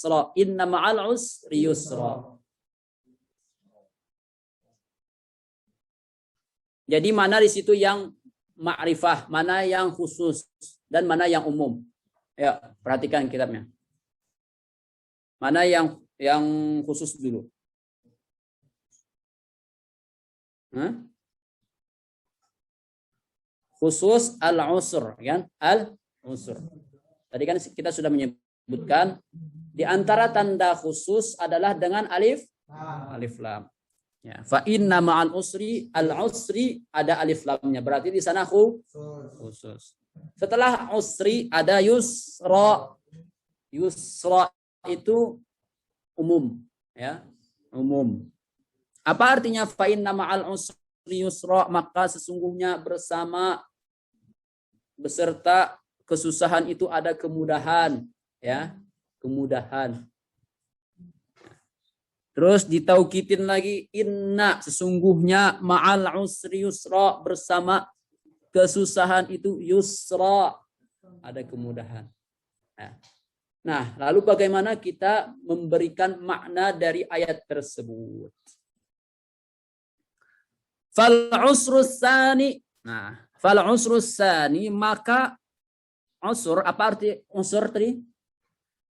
yusra. Inna ma'al usri yusra. Jadi mana di situ yang ma'rifah, mana yang khusus, dan mana yang umum. Ya, perhatikan kitabnya. Mana yang khusus dulu? Khusus al-usr, kan? Al-usr. Tadi kan kita sudah menyebutkan di antara tanda khusus adalah dengan alif lam. Ya, fa inna ma'al usri, al-usri ada alif lamnya. Berarti di sana khusus. Setelah usri ada yusra. Yusra itu umum, ya, umum. Apa artinya fa inna ma'al usri yusra? Maka sesungguhnya beserta kesusahan itu ada kemudahan, ya, kemudahan. Terus ditauqitin lagi, inna sesungguhnya ma'al usri yusra, bersama kesusahan itu yusra, ada kemudahan. Nah, lalu bagaimana kita memberikan makna dari ayat tersebut? Fal usrus tsani. Nah, fal usrus tsani, maka usur, apa arti usur tadi?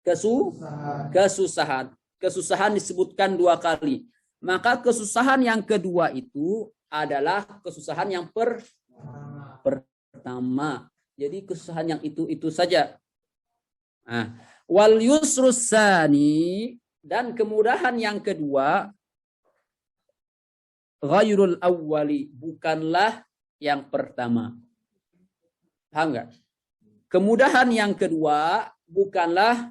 Kesusahan. Kesusahan disebutkan 2 kali. Maka kesusahan yang kedua itu adalah kesusahan yang pertama. Jadi kesusahan yang itu saja. Nah, wal yusrus tsani, dan kemudahan yang kedua ghairul awwali, bukanlah yang pertama. Paham enggak? Kemudahan yang kedua bukanlah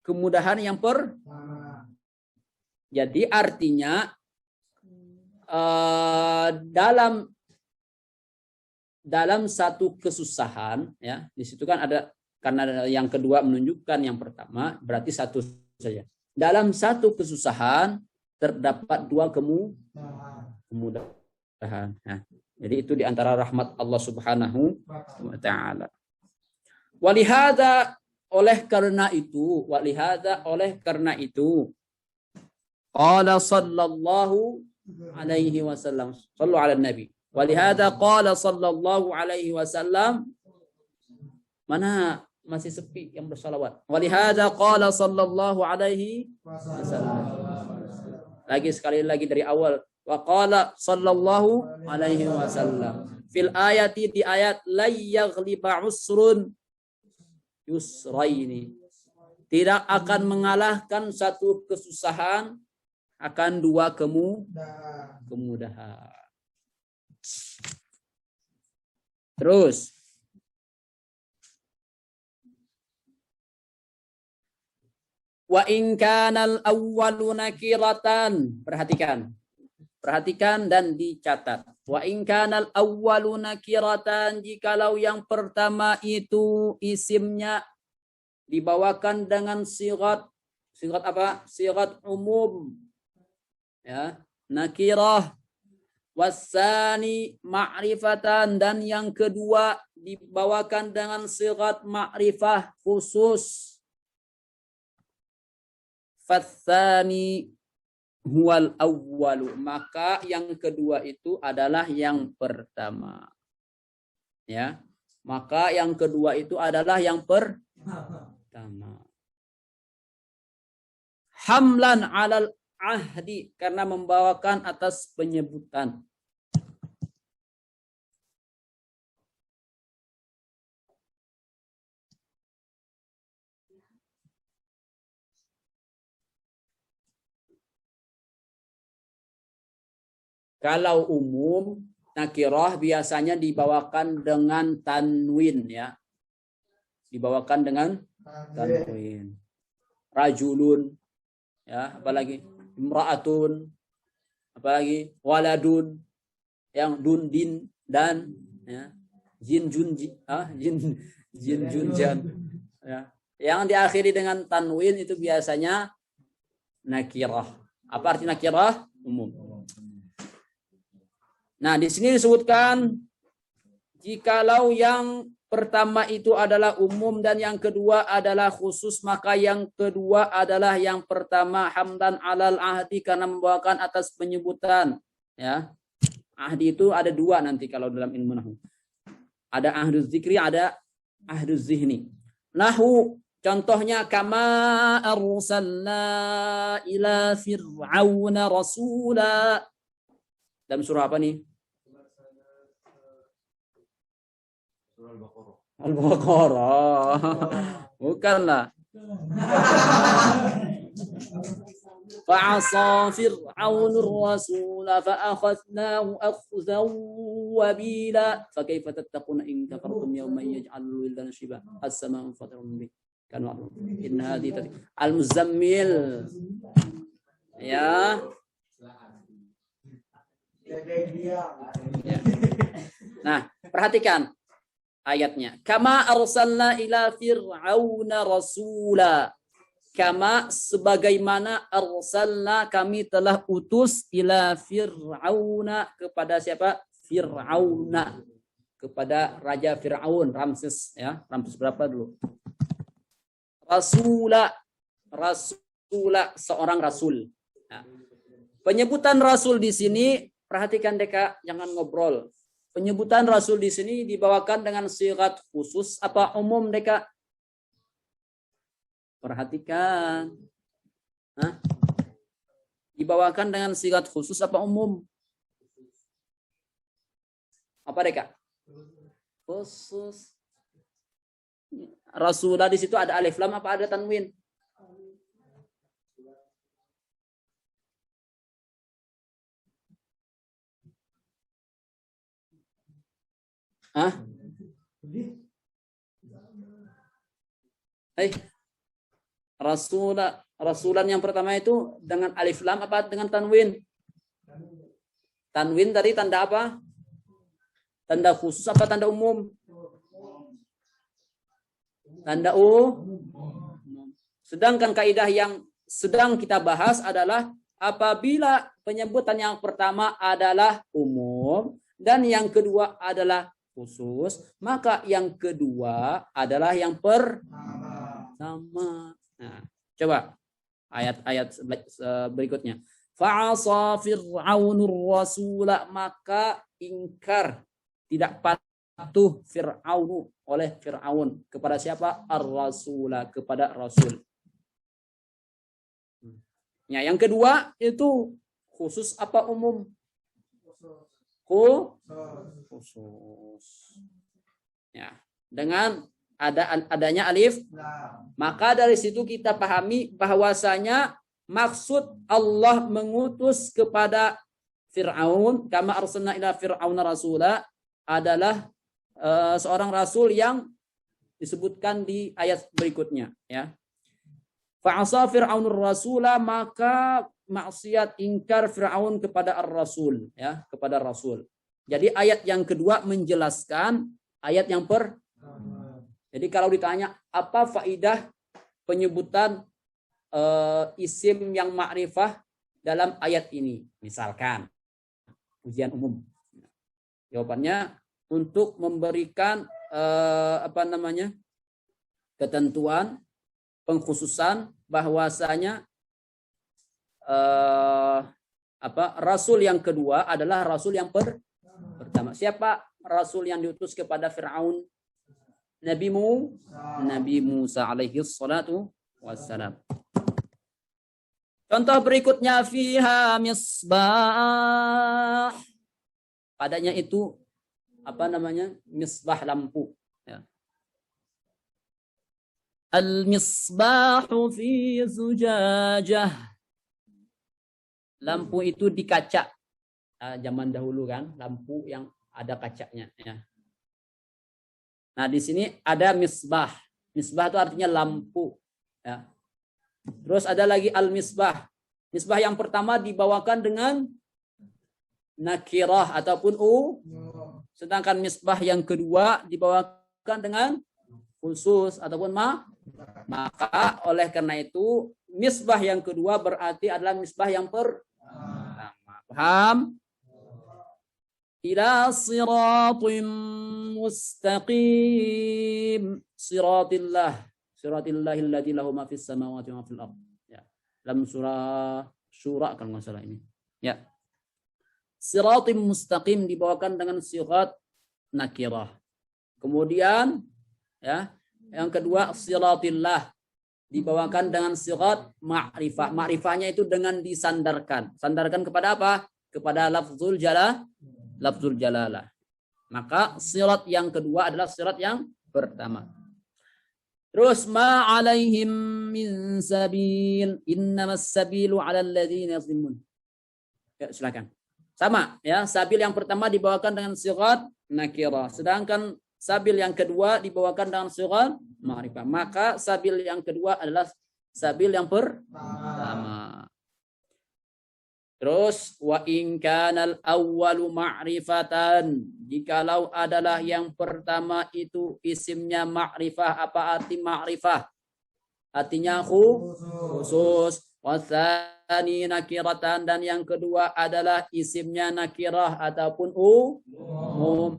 kemudahan yang pertama. Jadi artinya dalam satu kesusahan, ya, di situ kan ada, karena yang kedua menunjukkan yang pertama, berarti satu saja. Dalam satu kesusahan terdapat 2 kemudahan. Nah, jadi itu diantara rahmat Allah Subhanahu wa Ta'ala. Walihada, oleh karena itu, qala sallallahu alaihi wasallam, sallu ala nabi. Walihada qala sallallahu alaihi wasallam, mana masih sepi yang bersalawat. Walihada qala sallallahu alaihi wasallam. Lagi sekali lagi dari awal. Wa qala sallallahu alaihi wasallam. Fil ayati, di ayat, la yaghliba usrun yusraini. Tidak akan mengalahkan satu kesusahan akan 2 kemudahan. Terus wa in kanal awwalu nakiratan, perhatikan dan dicatat. Wa in kanal awwalu nakiratan, jikalau yang pertama itu isimnya dibawakan dengan sigat apa? Sigat umum, ya, nakirah. Wasani ma'rifatan, dan yang kedua dibawakan dengan sigat ma'rifah khusus. Fatsani huwal awwalu, maka yang kedua itu adalah yang pertama. Ya, maka yang kedua itu adalah yang pertama. Hamlan alal ahdi, karena membawakan atas penyebutan. Kalau umum nakirah biasanya dibawakan dengan tanwin, ya. Dibawakan dengan tanwin. Rajulun, ya, apalagi imra'atun, apalagi waladun, yang dun din dan, ya, jin jun jan, ya. Yang diakhiri dengan tanwin itu biasanya nakirah. Apa arti nakirah? Umum. Nah, di sini disebutkan jikalau yang pertama itu adalah umum dan yang kedua adalah khusus, maka yang kedua adalah yang pertama hamdan alal ahdi karena membawakan atas penyebutan. Ya, ahdi itu ada dua nanti kalau dalam ilmu nahwu. Ada ahdu zikri, ada ahdu zihni. Nahwu contohnya kama arsalna ila fir'auna rasula. Dalam surah apa nih? Al-Baqarah. Bukanlah. Fa'asa fir'aunur rasula fa'akhadnahu akhzan wabila. Fakaifa tattaquna in kafartum yawman yaj'alul wildana shiba as-sama'u fatarun bi. Kan wa'lam. Inna hadhihi al-muzammil. Ya. Nah, perhatikan ayatnya. Kama arsalna ila fir'auna rasula. Kama sebagaimana arsalna kami telah utus ila fir'auna kepada siapa? Fir'auna. Kepada Raja Fir'aun, Ramses ya. Ramses berapa dulu? Rasula. Rasula seorang rasul. Nah, penyebutan rasul di sini perhatikan Deka, jangan ngobrol. Penyebutan rasul di sini dibawakan dengan sigat khusus apa umum Deka? Perhatikan. Hah? Dibawakan dengan sigat khusus apa umum? Apa Deka? Khusus. Rasulah di situ ada alif lam apa ada tanwin? Hah? Rasulan yang pertama itu dengan alif lam apa dengan tanwin? Tanwin tadi tanda apa? Tanda khusus apa tanda umum? Tanda umum. Sedangkan kaidah yang sedang kita bahas adalah apabila penyebutan yang pertama adalah umum dan yang kedua adalah khusus, maka yang kedua adalah yang pertama. Nah, coba ayat-ayat berikutnya. Fa'asa fir'aunur rasula, maka ingkar tidak patuh Fir'aunu oleh Fir'aun kepada siapa? Ar-rasula, kepada rasul. Ya, yang kedua itu khusus apa umum? Khusus. Ya, dengan adanya alif, maka dari situ kita pahami bahwasanya maksud Allah mengutus kepada Fir'aun, kama arsalna ila fir'auna rasula, adalah seorang rasul yang disebutkan di ayat berikutnya. Ya, fa'asa fir'aunur rasula, maka maksiat ingkar Fir'aun kepada ar-rasul, ya, kepada rasul. Jadi ayat yang kedua menjelaskan ayat yang Jadi kalau ditanya apa faidah penyebutan isim yang ma'rifah dalam ayat ini, misalkan ujian umum, jawabannya untuk memberikan ketentuan pengkhususan bahwasanya rasul yang kedua adalah rasul yang pertama. Siapa rasul yang diutus kepada Fir'aun? Nabi Musa alaihi salatu wassalam. Contoh berikutnya, fiha misbah. Padanya itu misbah lampu. Ya. Al-misbahu fi zujajah. Lampu itu di kaca. Zaman dahulu kan, lampu yang ada kacanya. Ya. Nah, di sini ada misbah. Misbah itu artinya lampu. Ya. Terus ada lagi al-misbah. Misbah yang pertama dibawakan dengan nakirah ataupun sedangkan misbah yang kedua dibawakan dengan khusus ataupun maka oleh karena itu misbah yang kedua berarti adalah misbah yang pertama. Paham? ila siratim mustaqim. Siratillah alladzi lahu ma fis samawati wa ma fil ard. Ya. Dalam surah Syura kalau nggak salah ini. Ya. Siratim mustaqim dibawakan dengan sigat nakirah. Kemudian ya, yang kedua siratillah dibawakan dengan sigat ma'rifah. Ma'rifahnya itu dengan disandarkan. Sandarkan kepada apa? Kepada lafzul jalalah. Maka sirat yang kedua adalah sirat yang pertama. Terus ma alaihim min sabil innamas sabilu 'alal ladzina yazlimun. Ya, silakan. Sama ya, sabil yang pertama dibawakan dengan sigat nakirah, sedangkan sabil yang kedua dibawakan dengan sigat ma'rifah. Maka sabil yang kedua adalah sabil yang pertama. Terus wa in kanal awwalu ma'rifatan, jikalau adalah yang pertama itu isimnya ma'rifah. Apa arti ma'rifah? Artinya khusus. Wasani nakiratan, dan yang kedua adalah isimnya nakirah ataupun umum.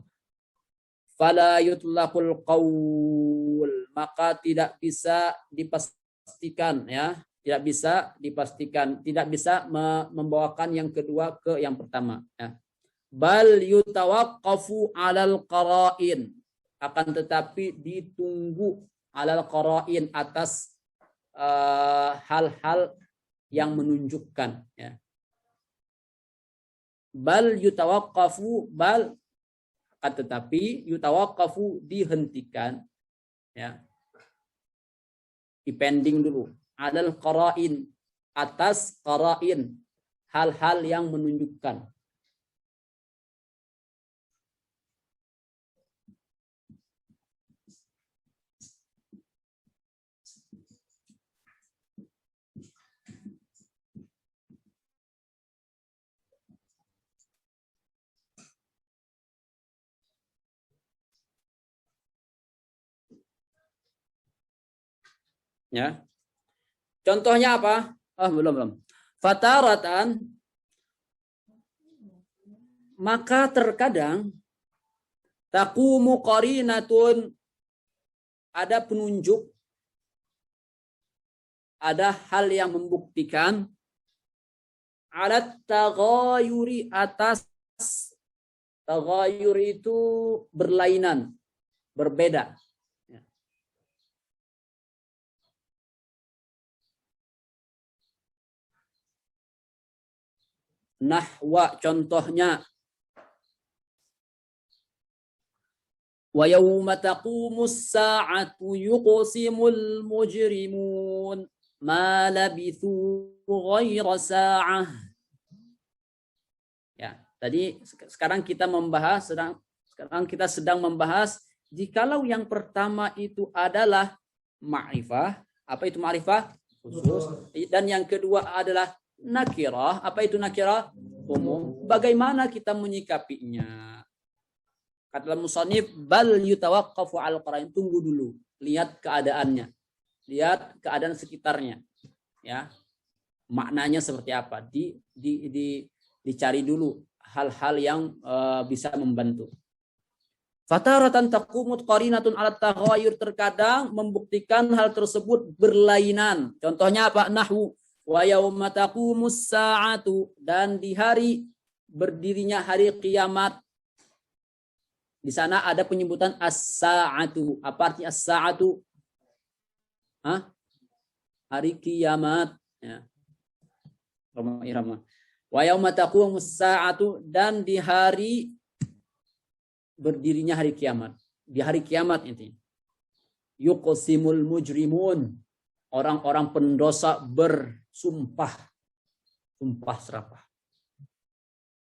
Fala yutlaqul qaul, maka tidak bisa dipastikan ya, tidak bisa membawakan yang kedua ke yang pertama ya. Bal yutawaqqafu 'alal qara'in, akan tetapi ditunggu 'alal qara'in, atas hal-hal yang menunjukkan ya. Bal yutawaqqafu, bal tetapi yutawaqqafu dihentikan ya. Dipending dulu, alal qara'in, atas qara'in, hal-hal yang menunjukkan. Ya. Contohnya apa? Belum. Fataratan, maka terkadang taqumu qarinatun, ada penunjuk, ada hal yang membuktikan, alat taghayuri, atas taghayur itu berlainan, berbeda. Nahwa, contohnya wa yawma taqumus sa'atu yuqsimul mujrimun ma labithu ghaira sa'ah. Ya, tadi sekarang kita sedang membahas jikalau yang pertama itu adalah ma'rifah. Apa itu ma'rifah? Khusus. Dan yang kedua adalah nakirah. Apa itu nakirah? Umum. Bagaimana kita menyikapinya? Kata musannif, bal yutawaqqafu 'al qara'in, tunggu dulu, lihat keadaannya, lihat keadaan sekitarnya ya, maknanya seperti apa, dicari dulu hal-hal yang bisa membantu. Fataratan taqumut qarinatun 'ala taghayyur, terkadang membuktikan hal tersebut berlainan. Contohnya apa? Nahwu wa yauma taqumus sa'atu, dan di hari berdirinya hari kiamat. Di sana ada penyebutan as-sa'atu. Apa arti as-sa'atu? Hari kiamat ya. Wa yauma taqumus sa'atu, dan di hari berdirinya hari kiamat. Di hari kiamat ini yuqsimul mujrimun, orang-orang pendosa bersumpah, sumpah serapah.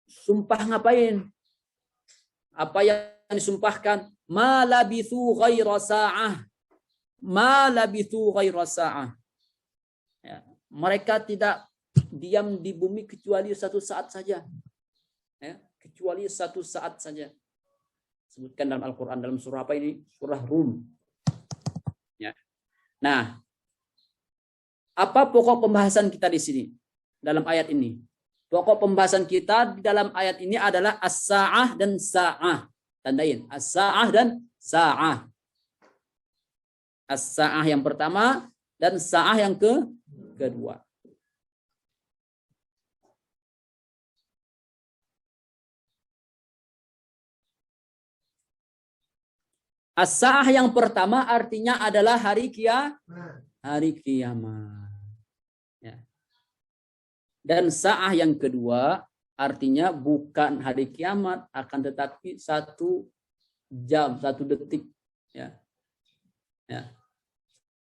Sumpah ngapain? Apa yang disumpahkan? Ma labithu ghaira sa'ah. Ma labithu ghaira sa'ah. Ya, mereka tidak diam di bumi kecuali satu saat saja. Ya, kecuali satu saat saja. Sebutkan dalam Al-Quran, dalam surah apa ini? Surah Rum. Ya. Nah, apa pokok pembahasan kita di sini dalam ayat ini? Pokok pembahasan kita di dalam ayat ini adalah as-sa'ah dan sa'ah. Tandain, as-sa'ah dan sa'ah. As-sa'ah yang pertama dan sa'ah yang kedua. As-sa'ah yang pertama artinya adalah hari kiamat. Ya. Dan sa'ah yang kedua artinya bukan hari kiamat, akan tetapi 1 jam, 1 detik. Ya. Ya.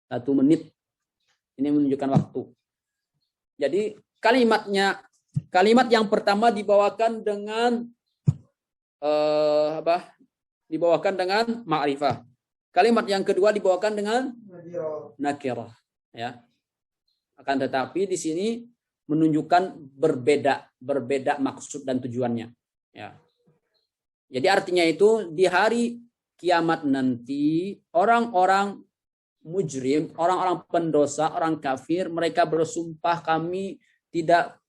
1 menit. Ini menunjukkan waktu. Jadi kalimat yang pertama dibawakan dengan dibawakan dengan ma'rifah. Kalimat yang kedua dibawakan dengan nakirah, ya. Akan tetapi di sini menunjukkan berbeda maksud dan tujuannya, ya. Jadi artinya itu di hari kiamat nanti orang-orang mujrim, orang-orang pendosa, orang kafir, mereka bersumpah kami tidak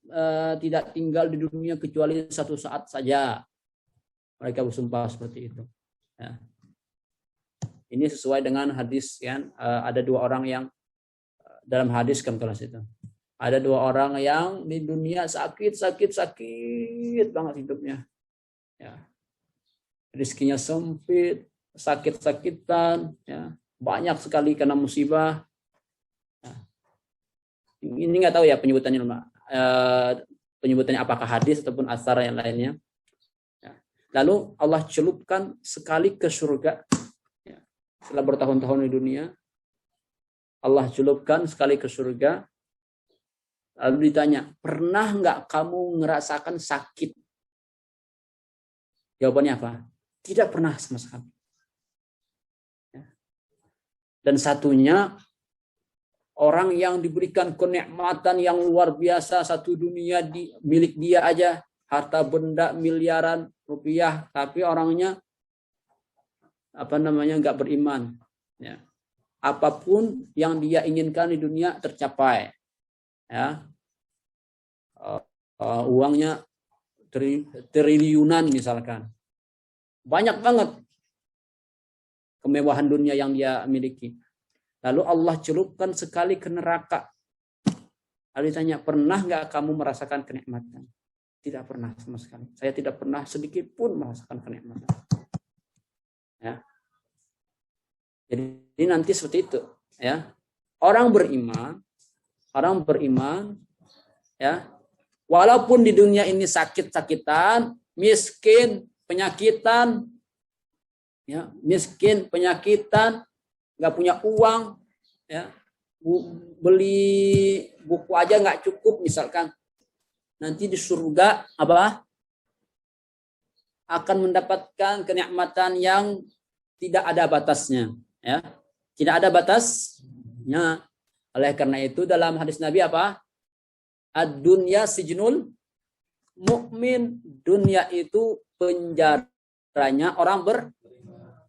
tinggal di dunia kecuali 1 saat saja. Mereka bersumpah seperti itu. Ya. Ini sesuai dengan hadis, kan? Ada 2 orang yang dalam hadis kan kelas itu. Ada 2 orang yang di dunia sakit banget hidupnya. Ya. Rizkinya sempit, sakit-sakitan, ya. Banyak sekali kena musibah. Ya. Ini nggak tahu ya penyebutannya, penyebutannya apakah hadis ataupun asar yang lainnya. Lalu Allah celupkan sekali ke surga. Ya. Setelah bertahun-tahun di dunia, Allah celupkan sekali ke surga. Lalu ditanya, pernah nggak kamu ngerasakan sakit? Jawabannya apa? Tidak pernah sama sekali. Ya. Dan satunya, orang yang diberikan kenikmatan yang luar biasa, 1 dunia milik dia aja, harta benda miliaran rupiah, tapi orangnya nggak beriman. Ya. Apapun yang dia inginkan di dunia tercapai. Ya. Uangnya triliunan misalkan. Banyak banget kemewahan dunia yang dia miliki. Lalu Allah celupkan sekali ke neraka. Lalu ditanya, pernah nggak kamu merasakan kenikmatan? Tidak pernah sama sekali. Saya tidak pernah sedikit pun merasakan kenikmatan. Ya. Jadi nanti seperti itu, ya. Orang beriman, ya. Walaupun di dunia ini sakit-sakitan, miskin, penyakitan, ya, nggak punya uang, ya, beli buku aja nggak cukup misalkan. Nanti di surga akan mendapatkan kenikmatan yang tidak ada batasnya, ya. Tidak ada batasnya. Oleh karena itu dalam hadis Nabi ad-dunya sijnul mukmin. Dunia itu penjaranya orang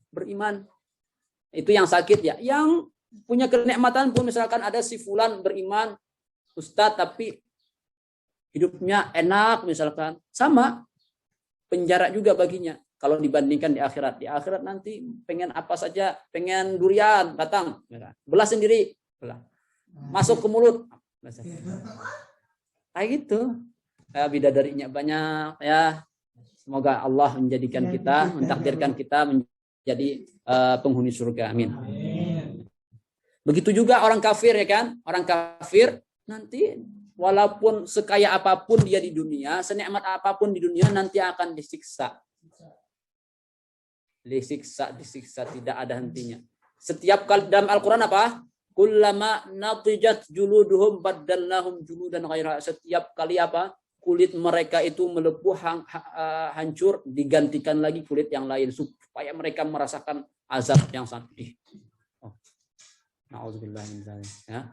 beriman. Itu yang sakit, ya. Yang punya kenikmatan pun misalkan ada si fulan beriman, ustadz, tapi hidupnya enak misalkan, sama penjara juga baginya kalau dibandingkan di akhirat. Di akhirat nanti pengen apa saja, pengen durian datang, belah sendiri, masuk ke mulut, kayak gitu. Bidadarinya banyak, ya. Semoga Allah menjadikan kita, mentakdirkan kita menjadi penghuni surga. Amin. Begitu juga orang kafir, ya kan? Orang kafir nanti walaupun sekaya apapun dia di dunia, senikmat apapun di dunia, nanti akan disiksa. Disiksa tidak ada hentinya. Setiap kali dalam Al-Quran kullama natijat juluduhum baddalnahum juludan ghairaha. Setiap kali kulit mereka itu melepuh, hancur, digantikan lagi kulit yang lain supaya mereka merasakan azab yang sangat pedih. Na'udzubillah min dzalik, ya.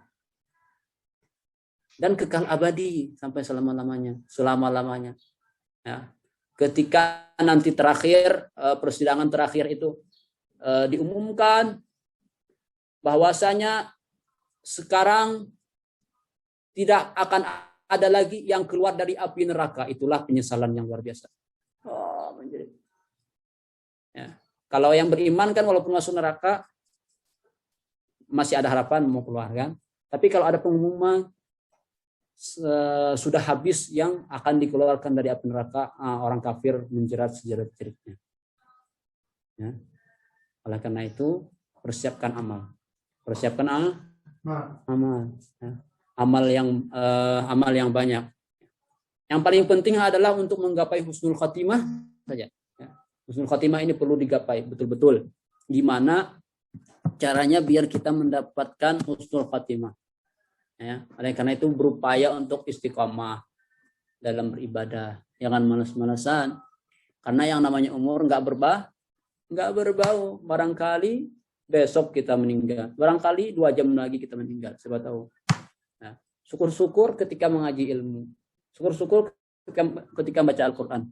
Dan kekal abadi sampai selama-lamanya. Ya. Ketika nanti terakhir, persidangan terakhir itu diumumkan bahwasanya sekarang tidak akan ada lagi yang keluar dari api neraka. Itulah penyesalan yang luar biasa. Oh, menjadi. Ya. Kalau yang beriman kan walaupun masuk neraka masih ada harapan mau keluar kan. Tapi kalau ada pengumuman sudah habis yang akan dikeluarkan dari api neraka, orang kafir menjerat sejerat-jeratnya. Ya. Oleh karena itu persiapkan amal. Persiapkan amal. Ya. Amal yang banyak. Yang paling penting adalah untuk menggapai husnul khatimah saja. Ya. Husnul khatimah ini perlu digapai betul-betul. Gimana caranya biar kita mendapatkan husnul khatimah? Ya. Oleh karena itu berupaya untuk istiqomah dalam beribadah. Jangan malas-malasan. Karena yang namanya umur nggak berbau. Barangkali besok kita meninggal. Barangkali 2 jam lagi kita meninggal. Siapa tahu. Nah, syukur-syukur ketika mengaji ilmu. Syukur-syukur ketika baca Al-Quran.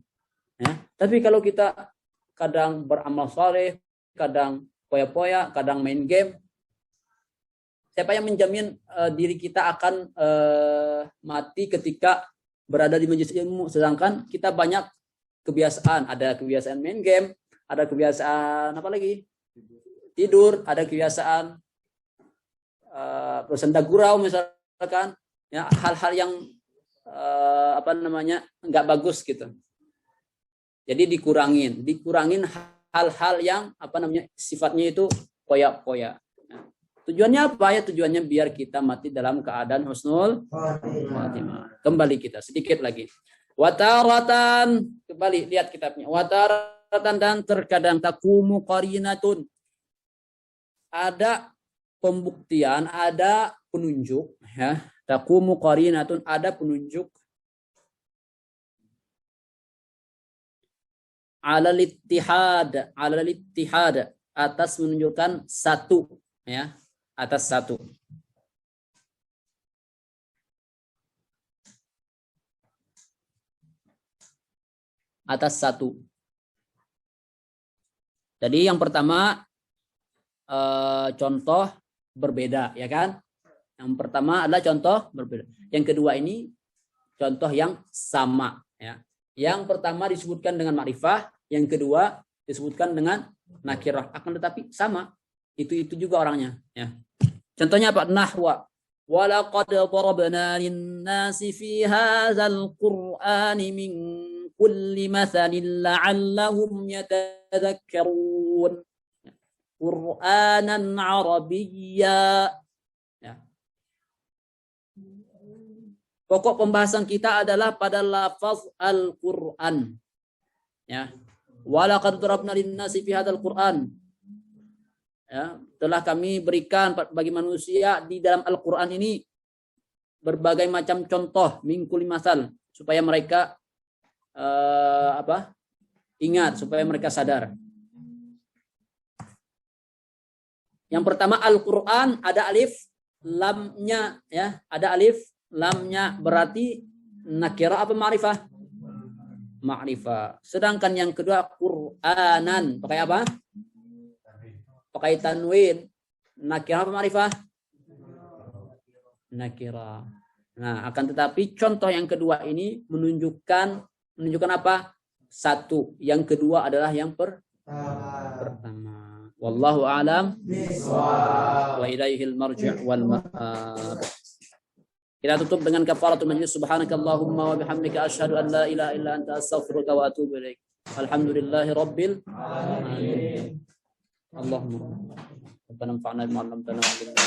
Ya. Tapi kalau kita kadang beramal saleh, kadang poya-poya, kadang main game, siapa yang menjamin diri kita akan mati ketika berada di majelis ilmu? Sedangkan kita banyak kebiasaan. Ada kebiasaan main game, ada kebiasaan apa lagi? Tidur, ada kebiasaan bersenda gurau misalkan, ya, hal-hal yang nggak bagus gitu. Jadi dikurangin hal-hal yang sifatnya itu poya-poya. Nah, tujuannya apa ya? Tujuannya biar kita mati dalam keadaan husnul khatimah. Kembali kita sedikit lagi. Wataratan, kembali lihat kitabnya. Wataratan, dan terkadang takumu qarinatun. Ada pembuktian, ada penunjuk, ya. Taqumu qarinatun, ada penunjuk alal ittihad, atas menunjukkan satu, ya, atas satu. Atas satu. Jadi yang pertama contoh berbeda, ya kan? Yang pertama adalah contoh berbeda. Yang kedua ini contoh yang sama, ya. Yang pertama disebutkan dengan ma'rifah, yang kedua disebutkan dengan nakirah, akan tetapi sama. Itu juga orangnya, ya. Contohnya apa? Nahwa. Walaqad darabna lin-nasi fi hadzal qur'ani min kulli mathalin la'allahum yatadhakkarun. Qur'anan Arabiyya. Ya. Pokok pembahasan kita adalah pada lafaz Al-Qur'an. Ya. Walaqad darabna lin-nasi fi hadzal Qur'an. Ya, telah kami berikan bagi manusia di dalam Al-Qur'an ini berbagai macam contoh min kulli masal supaya mereka ingat, supaya mereka sadar. Yang pertama Al-Qur'an ada alif lamnya, ya, ada alif lamnya, berarti nakirah apa ma'rifah? Ma'rifah. Sedangkan yang kedua Qur'anan pakai apa? Pakai tanwin. Nakirah apa ma'rifah? Nakirah. Nah, akan tetapi contoh yang kedua ini menunjukkan apa? Satu. Yang kedua adalah yang pertama. Wallahu a'lam wa ilaihil marji' wal ma'ab. Kita tutup dengan kafaratul majlis. Subhanakallahumma wa bihamdika asyhadu an la ilaha illa anta astaghfiruka wa atubu ilaik. Alhamdulillahi rabbil alamin. Allahumma rabbana anfa'na bima 'allamtana wa 'allimna.